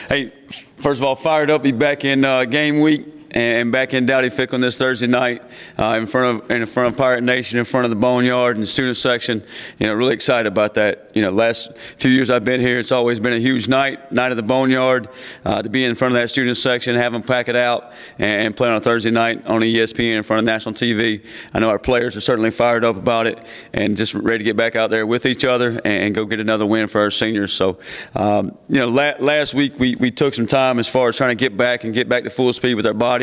Hey, first of all, fired up. Be back in game week and back in Dowdy-Ficklin this Thursday night in front of Pirate Nation, in front of the Boneyard and the student section. Really excited about that. Last few years I've been here, it's always been a huge night of the Boneyard. To be in front of that student section, have them pack it out, and play on a Thursday night on ESPN in front of national TV. I know our players are certainly fired up about it and just ready to get back out there with each other and go get another win for our seniors. So, last week we took some time as far as trying to get back to full speed with our bodies.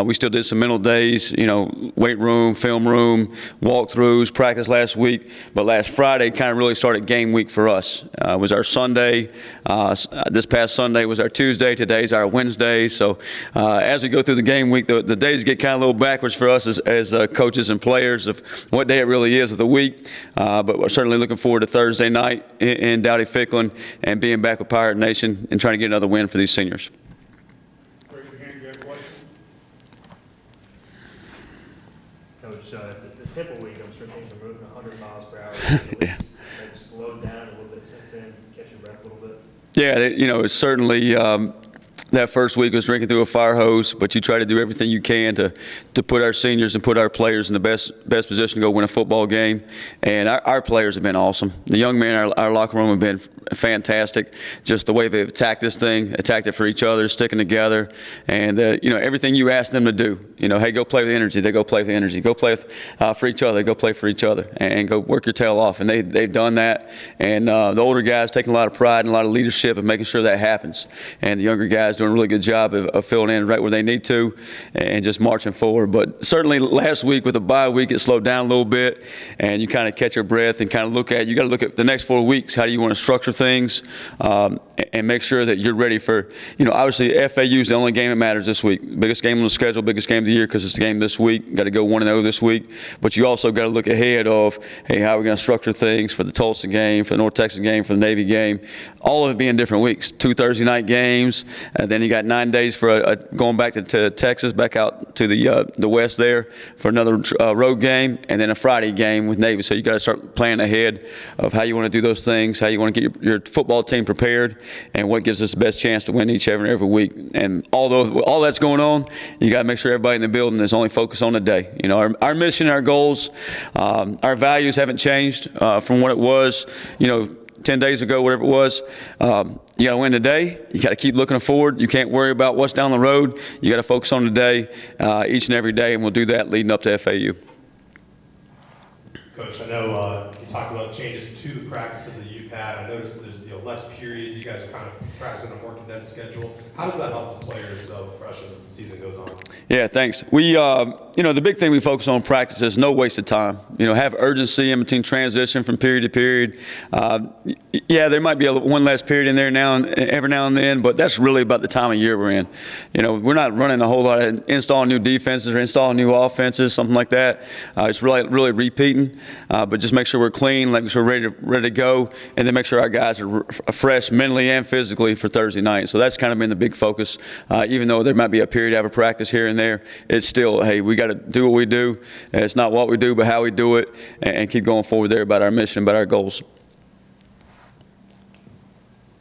We still did some mental days, weight room, film room, walkthroughs, practice last week. But last Friday kind of really started game week for us. It was our Sunday. This past Sunday was our Tuesday. Today's our Wednesday. So as we go through the game week, the days get kind of a little backwards for us as coaches and players of what day it really is of the week. But we're certainly looking forward to Thursday night in Dowdy-Ficklin and being back with Pirate Nation and trying to get another win for these seniors. Coach, the Temple week, I'm sure things are moving 100 miles per hour. Yeah. Maybe slowed down a little bit since then, catch your breath a little bit. Yeah, it's certainly that first week was drinking through a fire hose, but you try to do everything you can to put our seniors and put our players in the best position to go win a football game. And our players have been awesome. The young men in our locker room have been fantastic. Just the way they've attacked this thing, attacked it for each other, sticking together, and everything you ask them to do. Hey, go play with energy. They go play with energy. Go play for each other. Go play for each other, and go work your tail off. And they've done that. And the older guys taking a lot of pride and a lot of leadership and making sure that happens. And the younger guys doing a really good job of filling in right where they need to and just marching forward. But certainly last week with the bye week, it slowed down a little bit, and you kind of catch your breath and kind of you got to look at the next 4 weeks. How do you want to structure things and make sure that you're ready for, obviously FAU is the only game that matters this week. Biggest game on the schedule, biggest game of the year because it's the game this week. Got to go 1-0 this week. But you also got to look ahead of, hey, how are we going to structure things for the Tulsa game, for the North Texas game, for the Navy game. All of it being different weeks. 2 Thursday night games, and then you got 9 days for going back to Texas, back out to the west there for another road game, and then a Friday game with Navy. So you got to start planning ahead of how you want to do those things, how you want to get your football team prepared, and what gives us the best chance to win each and every week. And although all that's going on, you got to make sure everybody in the building is only focused on the day. Our mission, our goals, our values haven't changed from what it was, 10 days ago, whatever it was. You got to win today. You got to keep looking forward. You can't worry about what's down the road. You got to focus on today, each and every day, and we'll do that leading up to FAU. Coach, I know you talked about changes to the practices that you've had. I noticed there's less periods. You guys are kind of practicing a more condensed schedule. How does that help the players fresh as the season goes on? Yeah, thanks. We, the big thing we focus on in practice is no wasted time. Have urgency in between transition from period to period. Yeah, there might be one last period in there every now and then, but that's really about the time of year we're in. We're not running a whole lot of installing new defenses or installing new offenses, something like that. It's really repeating, but just make sure we're clean, make sure we're ready to go, and then make sure our guys are fresh mentally and physically for Thursday night. So that's kind of been the big focus. Even though there might be a period of a practice here and there, it's still, hey, we got to do what we do. It's not what we do, but how we do it, and keep going forward there about our mission, about our goals.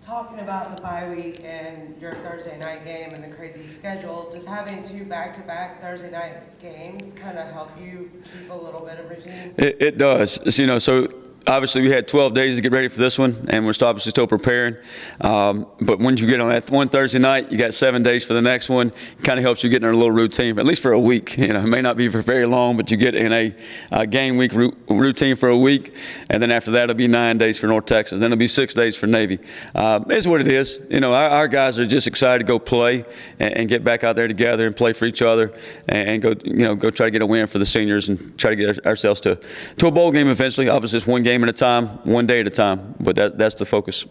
Talking about the bye week and your Thursday night game and the crazy schedule, does having 2 back-to-back Thursday night games kind of help you keep a little bit of routine? It does. So obviously we had 12 days to get ready for this one, and we're obviously still preparing. But once you get on that one Thursday night, you got 7 days for the next one. It kind of helps you get in a little routine, at least for a week. It may not be for very long, but you get in a game week routine for a week, and then after that it'll be 9 days for North Texas. Then it'll be 6 days for Navy. It's what it is. Our guys are just excited to go play and get back out there together and play for each other and go try to get a win for the seniors and try to get ourselves to a bowl game eventually. Obviously, it's one game at a time, one day at a time, but that's the focus.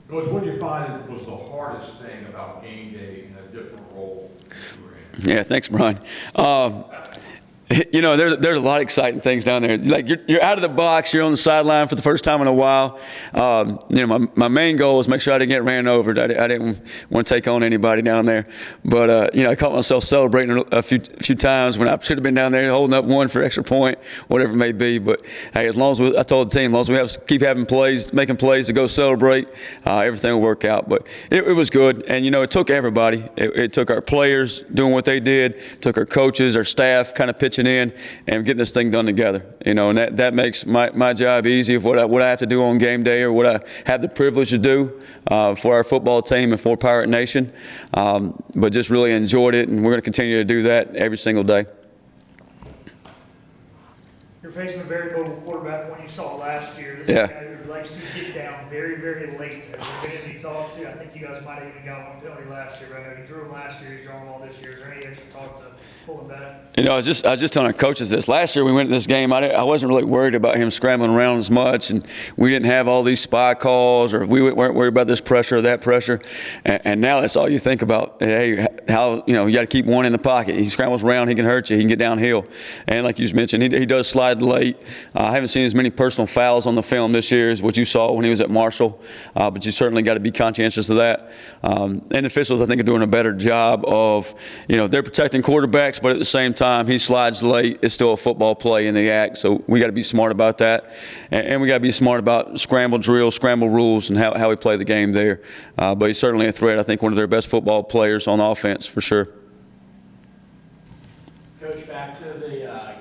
Coach, what did you find was the hardest thing about game day in a different role you were in? Yeah, thanks, Brian. You know, there's a lot of exciting things down there. Like you're out of the box, you're on the sideline for the first time in a while. You know, my main goal was make sure I didn't get ran over. I didn't want to take on anybody down there. But you know, I caught myself celebrating a few times when I should have been down there holding up one for extra point, whatever it may be. But hey, as long as I told the team, as long as we keep having plays, making plays to go celebrate, everything will work out. But it was good, and you know, it took everybody. It took our players doing what they did, took our coaches, our staff, kind of pitching in and getting this thing done together, you know, and that makes my job easy of what I have to do on game day or what I have the privilege to do for our football team and for Pirate Nation. But just really enjoyed it, and we're going to continue to do that every single day. You're facing a very mobile quarterback, one you saw last year. This Yeah. is a guy who likes to get down very, very late. Has there been any talk to? I think you guys might have even got one penalty last year, but I know you drew him last year, he's drawing them all this year. Is there any extra talk to pull him back? You know, I was just telling our coaches this. Last year we went to this game, I wasn't really worried about him scrambling around as much, and we didn't have all these spy calls, or we weren't worried about this pressure or that pressure. And now that's all you think about. Hey, how, you know, you got to keep one in the pocket. He scrambles around, he can hurt you, he can get downhill. And like you mentioned, he does slide late. I haven't seen as many personal fouls on the film this year as what you saw when he was at Marshall, but you certainly got to be conscientious of that. And officials, I think, are doing a better job of, you know, they're protecting quarterbacks, but at the same time, he slides late. It's still a football play in the act, so we got to be smart about that, and we got to be smart about scramble drills, scramble rules, and how we play the game there. But he's certainly a threat. I think one of their best football players on offense for sure. Coach, back to the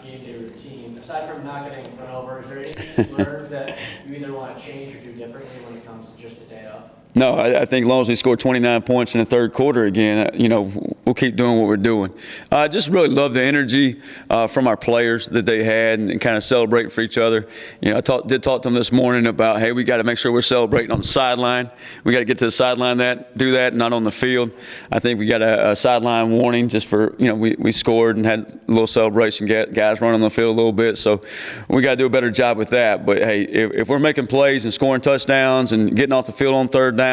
game day routine. Aside from not getting run over, is there anything you learned that you either want to change or do differently when it comes to just the day off? No, I think as long as we score 29 points in the third quarter again, you know, we'll keep doing what we're doing. I just really love the energy from our players that they had and kind of celebrating for each other. You know, I did talk to them this morning about, hey, we got to make sure we're celebrating on the sideline. We got to get to the sideline do that, not on the field. I think we got a sideline warning just for, you know, we scored and had a little celebration, guys running on the field a little bit. So we got to do a better job with that. But, hey, if we're making plays and scoring touchdowns and getting off the field on third down,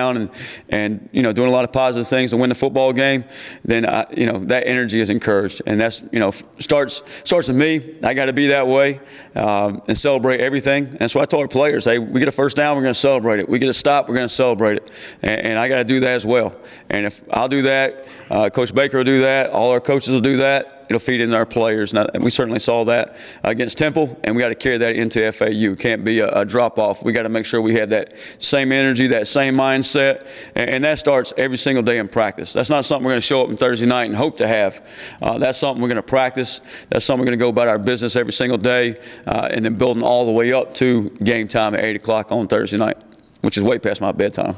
and you know, doing a lot of positive things to win the football game, then you know, that energy is encouraged, and that's, you know, starts with me. I got to be that way and celebrate everything. And so I told our players, hey, we get a first down, we're going to celebrate it. We get a stop, we're going to celebrate it, and I got to do that as well. And if I'll do that, Coach Baker will do that, all our coaches will do that. It'll feed into our players, and we certainly saw that against Temple, and we got to carry that into FAU. Can't be a drop-off. We got to make sure we have that same energy, that same mindset, and that starts every single day in practice. That's not something we're going to show up on Thursday night and hope to have. That's something we're going to practice. That's something we're going to go about our business every single day, and then building all the way up to game time at 8 o'clock on Thursday night, which is way past my bedtime.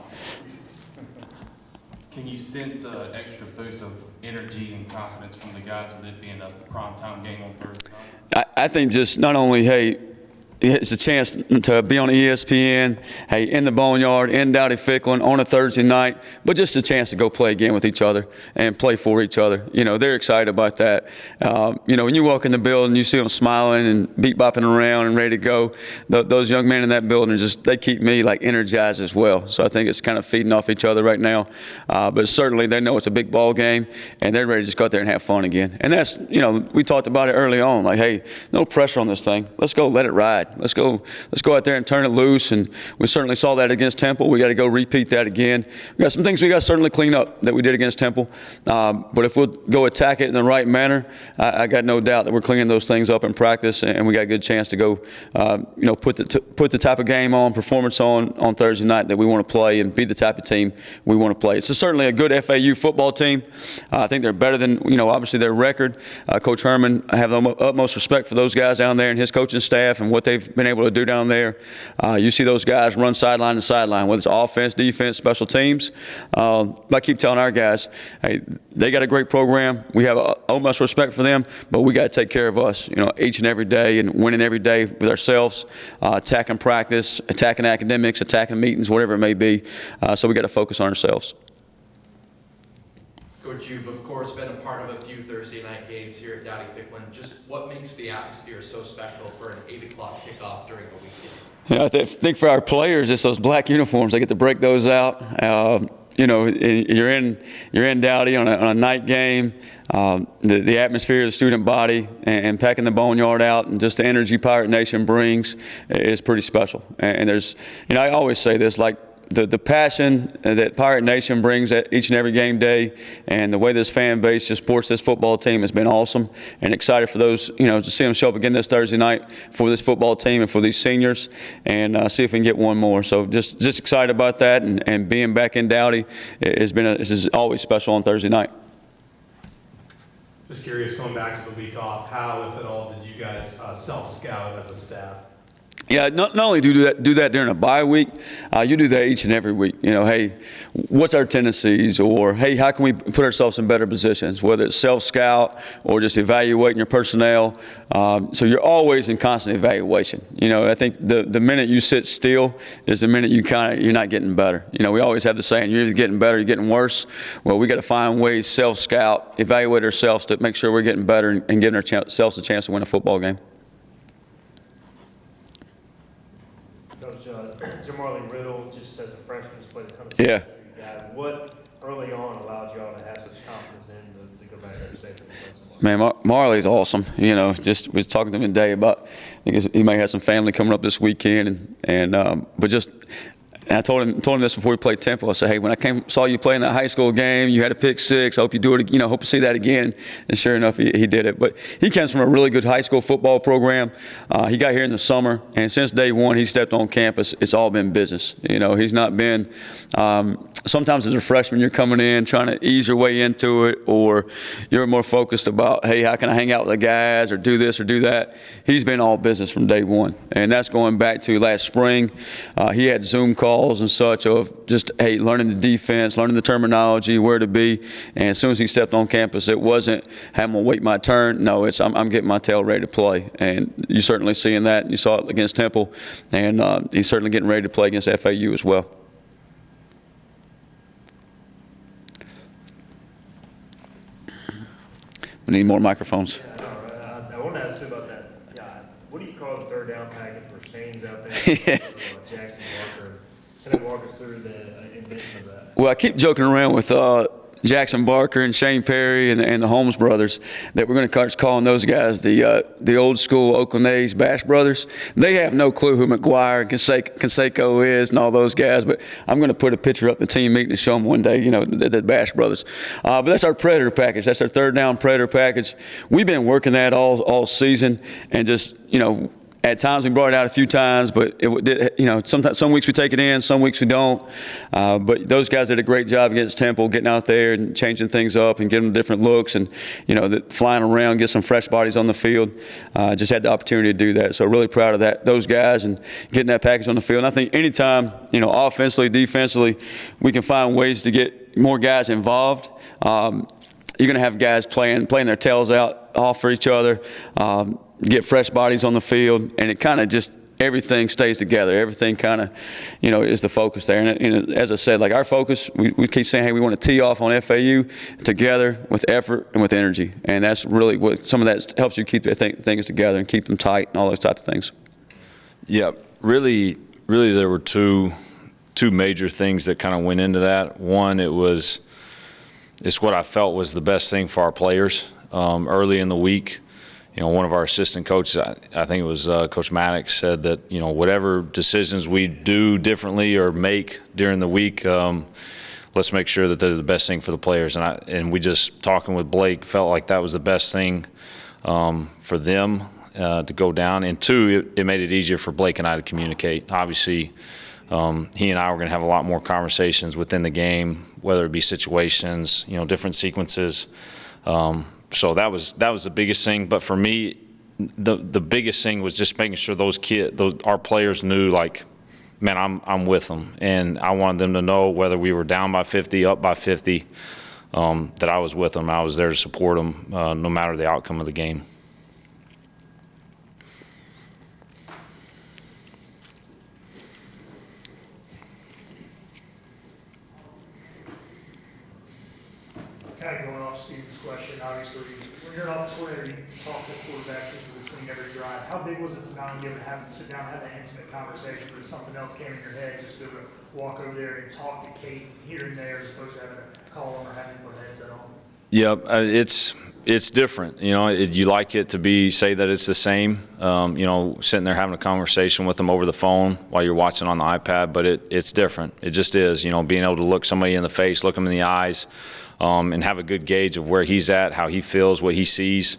Can you sense an extra boost of energy and confidence from the guys with it being a primetime game on Thursday night? I think just not only, hey, it's a chance to be on ESPN, hey, in the Boneyard, in Dowdy Ficklin on a Thursday night, but just a chance to go play again with each other and play for each other. You know, they're excited about that. You know, when you walk in the building, you see them smiling and beat bopping around and ready to go. Those young men in that building, they keep me like energized as well. So I think it's kind of feeding off each other right now. But certainly they know it's a big ball game, and they're ready to just go out there and have fun again. And that's, you know, we talked about it early on, like, hey, no pressure on this thing. Let's go let it ride. Let's go out there and turn it loose, and we certainly saw that against Temple. We got to go repeat that again. We got some things we got to certainly clean up that we did against Temple, but if we'll go attack it in the right manner, I got no doubt that we're cleaning those things up in practice, and we got a good chance to go, you know, put the type of game on, performance on Thursday night that we want to play, and be the type of team we want to play. It's certainly a good FAU football team. I think they're better than, you know, obviously their record. Coach Herman, I have the utmost respect for those guys down there and his coaching staff and what they've been able to do down there. You see those guys run sideline to sideline, whether it's offense, defense, special teams. I keep telling our guys, hey, they got a great program. We have utmost respect for them, but we got to take care of us, you know, each and every day, and winning every day with ourselves, attacking practice, attacking academics, attacking meetings, whatever it may be. So we got to focus on ourselves. Coach, you've of course been a part of a few Thursday night games here at Dowdy Ficklin. Just what makes the atmosphere so special for an 8 o'clock kickoff during the weekend? You know, I think for our players, it's those black uniforms. They get to break those out. you know, you're in Dowdy on a night game. The atmosphere of the student body and packing the boneyard out and just the energy Pirate Nation brings is pretty special. And there's, you know, I always say this, like, the passion that Pirate Nation brings at each and every game day and the way this fan base just supports this football team has been awesome, and excited for those, you know, to see them show up again this Thursday night for this football team and for these seniors, and see if we can get one more. So just excited about that, and being back in Dowdy this is always special on Thursday night. Just curious, going back to the week off, how, if at all, did you guys self-scout as a staff? Yeah, not only do that during a bye week, you do that each and every week. You know, hey, what's our tendencies, or hey, how can we put ourselves in better positions? Whether it's self-scout or just evaluating your personnel. So you're always in constant evaluation. You know, I think the minute you sit still is the minute you're not getting better. You know, we always have the saying, you're either getting better or you're getting worse. Well, we got to find ways, self-scout, evaluate ourselves to make sure we're getting better and giving ourselves a chance to win a football game. Coach, Marley Riddle, just as a freshman, has played a ton of Yeah. snaps for you guys. What early on allowed y'all to have such confidence in to go back there and say that you some Man, Marley's awesome. You know, just was talking to him today about, I think he may have some family coming up this weekend, but just. And I told him this before we played Temple. I said, hey, when I saw you play in that high school game, you had a pick six. I hope you do it. You know, hope to see that again. And sure enough, he did it. But he comes from a really good high school football program. He got here in the summer, and since day one, he stepped on campus. It's all been business. You know, he's not been. Sometimes as a freshman, you're coming in trying to ease your way into it, or you're more focused about, hey, how can I hang out with the guys, or do this or do that. He's been all business from day one, and that's going back to last spring. He had Zoom calls and such of just, hey, learning the defense, learning the terminology, where to be. And as soon as he stepped on campus, it wasn't, hey, I'm going to wait my turn. No, it's I'm getting my tail ready to play. And you're certainly seeing that. You saw it against Temple, and he's certainly getting ready to play against FAU as well. We need more microphones. I want to ask you about that. Yeah, what do you call the third down package where Shane's out there? Jackson Barker. Kind of walk us through the invention of that. Well, I keep joking around with Jackson Barker and Shane Perry and the Holmes brothers that we're going to start calling those guys the old school Oakland A's Bash brothers. They have no clue who McGuire and Canseco is and all those guys, but I'm going to put a picture up at the team meeting to show them one day, you know, the Bash brothers. But that's our Predator package. That's our third down Predator package. We've been working that all season, and just, you know, at times we brought it out a few times, but you know, sometimes some weeks we take it in, some weeks we don't. But those guys did a great job against Temple, getting out there and changing things up and giving them different looks, and you know, flying around, get some fresh bodies on the field. Just had the opportunity to do that, so really proud of those guys and getting that package on the field. And I think anytime, you know, offensively, defensively, we can find ways to get more guys involved. You're going to have guys playing their tails off for each other. Get fresh bodies on the field, and it kind of just, everything stays together. Everything kind of, you know, is the focus there. And as I said, like, our focus, we keep saying, hey, we want to tee off on FAU together with effort and with energy. And that's really what some of that helps you keep things together and keep them tight and all those types of things. Yeah, really there were two major things that kind of went into that. One, it's what I felt was the best thing for our players early in the week. You know, one of our assistant coaches, I think it was Coach Maddox, said that, you know, whatever decisions we do differently or make during the week, let's make sure that they're the best thing for the players. And we just, talking with Blake, felt like that was the best thing for them to go down. And two, it made it easier for Blake and I to communicate. Obviously, he and I were going to have a lot more conversations within the game, whether it be situations, you know, different sequences. So that was the biggest thing. But for me, the biggest thing was just making sure our players knew, like, man, I'm with them, and I wanted them to know, whether we were down by 50, up by 50, that I was with them. I was there to support them, no matter the outcome of the game. Kind of going off Steve's question, obviously, when you're an offensive coordinator, you talk to the quarterback, who's the between every drive. How big was it to not only be able to sit down and have that intimate conversation, but if something else came in your head, just be able to walk over there and talk to Kate here and there as opposed to having to call them or having to put a headset on? Yep, it's different. You know, you like it to say that it's the same. You know, sitting there having a conversation with them over the phone while you're watching on the iPad, but it's different. It just is. You know, being able to look somebody in the face, look them in the eyes, and have a good gauge of where he's at, how he feels, what he sees.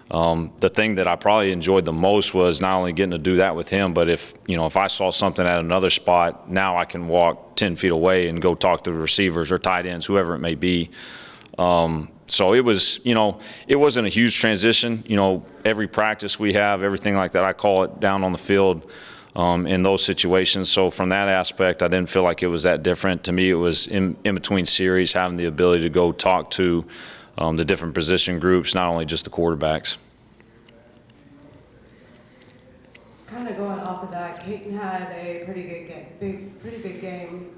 The thing that I probably enjoyed the most was not only getting to do that with him, but if I saw something at another spot, now I can walk 10 feet away and go talk to the receivers or tight ends, whoever it may be. So it was, it wasn't a huge transition. Every practice we have, everything like that, I call it down on the field in those situations. So from that aspect, I didn't feel like it was that different. To me, it was in between series, having the ability to go talk to the different position groups, not only just the quarterbacks. Kind of going off of that, Caton had a pretty big game,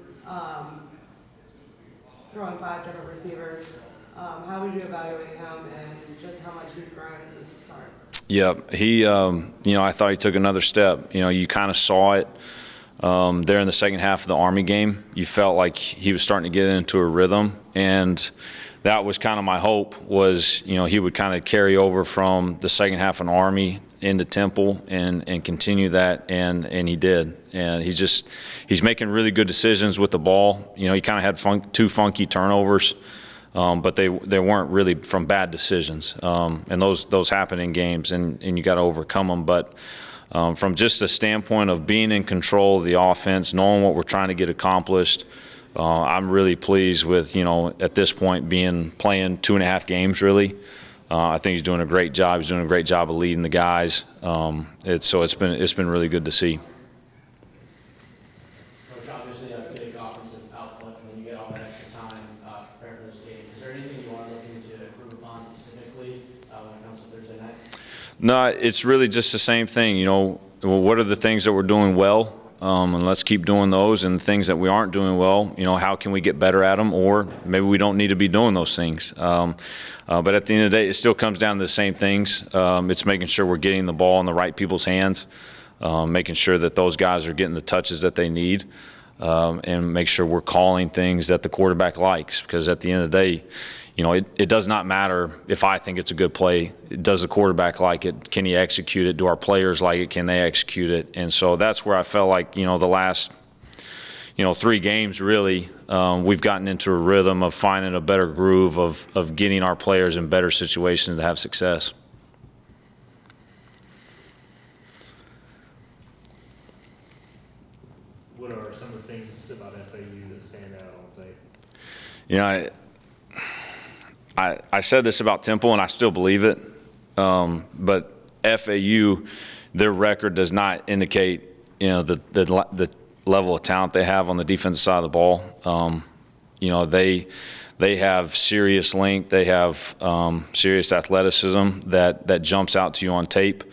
throwing 5 different receivers. How would you evaluate him and just how much he's grown since the start? Yep, he, I thought he took another step. You kind of saw it there in the second half of the Army game. You felt like he was starting to get into a rhythm, and that was kind of my hope was, he would kind of carry over from the second half of Army into Temple and continue that, and he did. And he's making really good decisions with the ball. He kind of had 2 funky turnovers. But they weren't really from bad decisions, and those happen in games, and you got to overcome them. But from just the standpoint of being in control of the offense, knowing what we're trying to get accomplished, I'm really pleased with at this point playing 2.5 games really. I think he's doing a great job. He's doing a great job of leading the guys. It's been really good to see. Coach, obviously a big offensive output when you get all that extra time to prepare for this game. Is there anything you are looking to improve upon specifically when it comes to Thursday night? No, it's really just the same thing. What are the things that we're doing well? And let's keep doing those. And the things that we aren't doing well, how can we get better at them? Or maybe we don't need to be doing those things. But at the end of the day, it still comes down to the same things. It's making sure we're getting the ball in the right people's hands, making sure that those guys are getting the touches that they need, and make sure we're calling things that the quarterback likes. Because at the end of the day, it does not matter if I think it's a good play. Does the quarterback like it? Can he execute it? Do our players like it? Can they execute it? And so that's where I felt like, the last, 3 games really, we've gotten into a rhythm of finding a better groove of getting our players in better situations to have success. What are some of the things about FAU that stand out on tape? I said this about Temple, and I still believe it. But FAU, their record does not indicate, the level of talent they have on the defensive side of the ball. They have serious length. They have serious athleticism that jumps out to you on tape.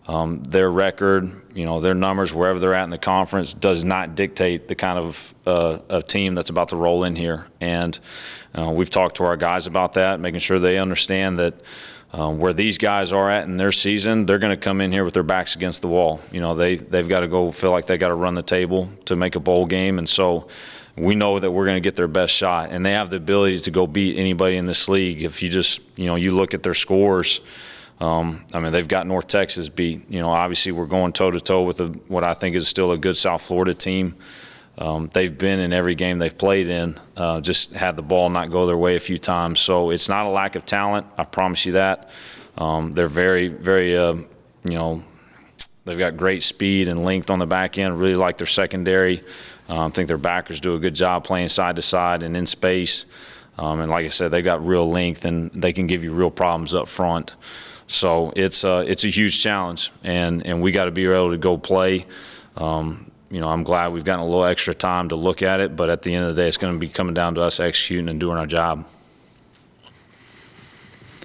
Their record, their numbers, wherever they're at in the conference, does not dictate the kind of a team that's about to roll in here. And we've talked to our guys about that, making sure they understand that where these guys are at in their season, they're going to come in here with their backs against the wall. They've got to go feel like they got to run the table to make a bowl game. And so we know that we're going to get their best shot. And they have the ability to go beat anybody in this league. If you just, you look at their scores, they've got North Texas beat. Obviously we're going toe-to-toe with what I think is still a good South Florida team. They've been in every game they've played in, just had the ball not go their way a few times. So it's not a lack of talent, I promise you that. They're very, very, they've got great speed and length on the back end, really like their secondary. I think their backers do a good job playing side to side and in space. And like I said, they've got real length and they can give you real problems up front. So it's a huge challenge, and we got to be able to go play. I'm glad we've gotten a little extra time to look at it, but at the end of the day, it's going to be coming down to us executing and doing our job.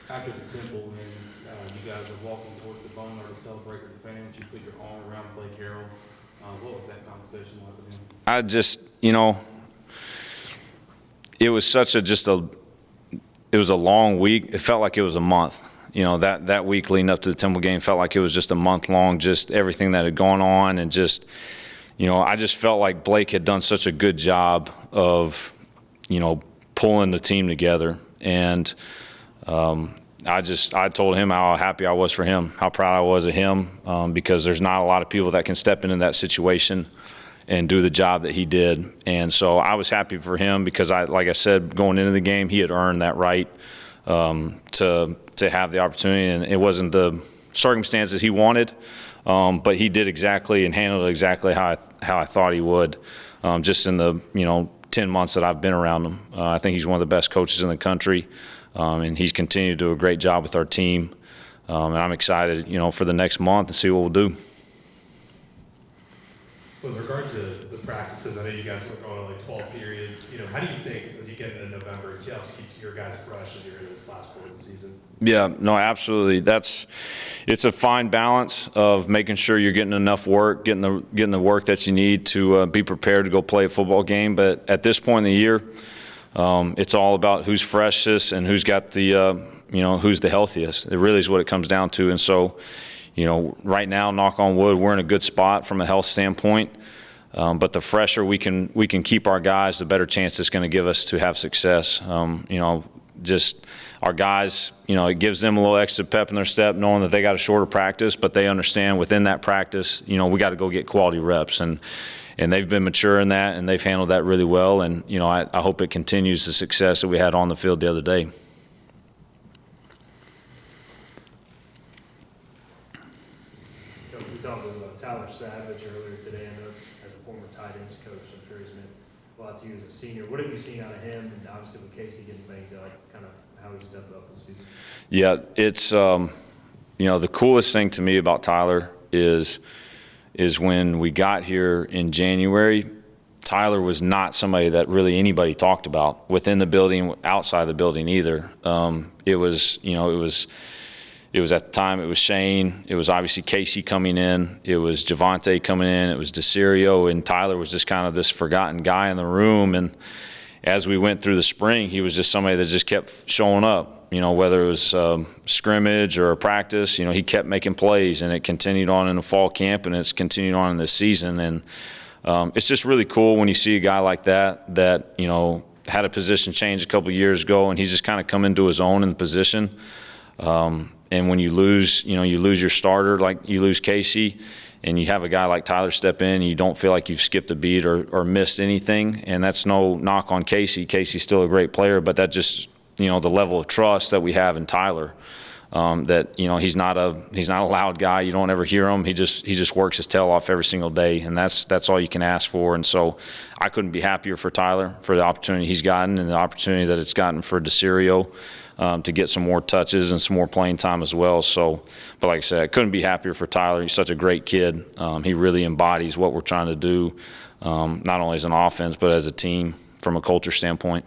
After the Temple, when you guys were walking towards the bummer to celebrate with the fans, you put your arm around Blake Harrell. What was that conversation like with him? I just, it was such it was a long week. It felt like it was a month. that week leading up to the Temple game felt like it was just a month long, just everything that had gone on, and just, I just felt like Blake had done such a good job of, pulling the team together. And I told him how happy I was for him, how proud I was of him, because there's not a lot of people that can step into that situation and do the job that he did. And so I was happy for him because, like I said, going into the game, he had earned that right to have the opportunity, and it wasn't the circumstances he wanted, but he did exactly and handled it exactly how I thought he would, just in the 10 months that I've been around him. I think he's one of the best coaches in the country, and he's continued to do a great job with our team, and I'm excited, for the next month to see what we'll do. With regard to the practices, I know you guys are going like 12 periods. How do you think, as you get into November, it helps keep your guys fresh as you're in this last quarter of the season? Yeah, no, absolutely. It's a fine balance of making sure you're getting enough work, getting the work that you need to be prepared to go play a football game. But at this point in the year, it's all about who's freshest and who's got the, who's the healthiest. It really is what it comes down to. And so, right now, knock on wood, we're in a good spot from a health standpoint. But the fresher we can keep our guys, the better chance it's going to give us to have success. Just our guys, it gives them a little extra pep in their step, knowing that they got a shorter practice, but they understand within that practice, we got to go get quality reps, and they've been mature in that, and they've handled that really well. And I hope it continues the success that we had on the field the other day. We talked about Tyler Savage earlier today. I know as a former tight ends coach, I'm sure he's meant a lot to you as a senior. What have you seen out of him? And obviously with Casey getting banged up, kind of how he stepped up this season? Yeah, it's the coolest thing to me about Tyler is when we got here in January, Tyler was not somebody that really anybody talked about within the building, outside the building either. It was at the time, it was Shane, it was obviously Casey coming in, it was Javante coming in, it was DeCirio, and Tyler was just kind of this forgotten guy in the room. And as we went through the spring, he was just somebody that just kept showing up, whether it was scrimmage or a practice, he kept making plays, and it continued on in the fall camp, and it's continued on in this season. And it's just really cool when you see a guy like that had a position change a couple of years ago, and he's just kind of come into his own in the position. And when you lose your starter, like you lose Casey, and you have a guy like Tyler step in, and you don't feel like you've skipped a beat or missed anything. And that's no knock on Casey. Casey's still a great player, but that just, the level of trust that we have in Tyler, that, he's not a loud guy. You don't ever hear him. He just works his tail off every single day, and that's all you can ask for. And so I couldn't be happier for Tyler, for the opportunity he's gotten and the opportunity that it's gotten for DeCirio. To get some more touches and some more playing time as well. So, but like I said, I couldn't be happier for Tyler. He's such a great kid. He really embodies what we're trying to do, not only as an offense, but as a team from a culture standpoint.